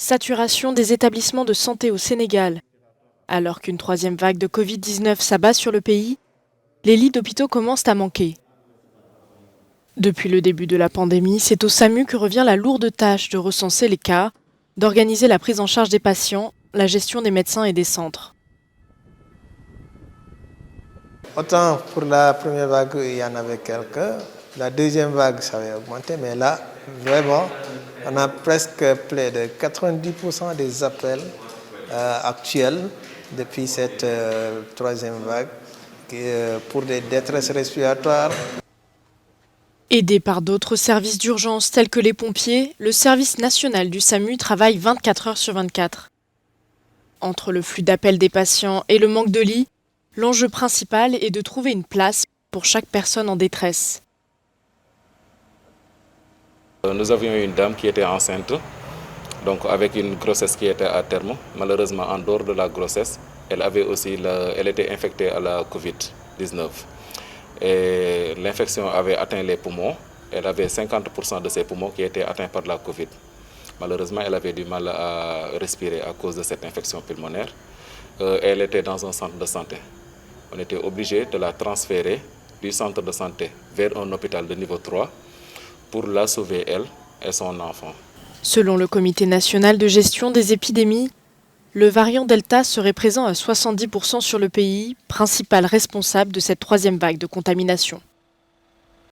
Saturation des établissements de santé au Sénégal. Alors qu'une troisième vague de Covid-19 s'abat sur le pays, les lits d'hôpitaux commencent à manquer. Depuis le début de la pandémie, c'est au SAMU que revient la lourde tâche de recenser les cas, d'organiser la prise en charge des patients, la gestion des médecins et des centres. Autant pour la première vague, il y en avait quelques. La deuxième vague, ça avait augmenté, mais là, vraiment, on a presque près de 90% des appels actuels depuis cette troisième vague pour des détresses respiratoires. Aidé par d'autres services d'urgence tels que les pompiers, le service national du SAMU travaille 24 heures sur 24. Entre le flux d'appels des patients et le manque de lits, l'enjeu principal est de trouver une place pour chaque personne en détresse. Nous avions une dame qui était enceinte, donc avec une grossesse qui était à terme. Malheureusement, en dehors de la grossesse, elle était infectée à la Covid-19. Et l'infection avait atteint les poumons. Elle avait 50% de ses poumons qui étaient atteints par la Covid. Malheureusement, elle avait du mal à respirer à cause de cette infection pulmonaire. Elle était dans un centre de santé. On était obligé de la transférer du centre de santé vers un hôpital de niveau 3 pour la sauver, elle et son enfant. Selon le Comité national de gestion des épidémies, le variant Delta serait présent à 70% sur le pays, principal responsable de cette troisième vague de contamination.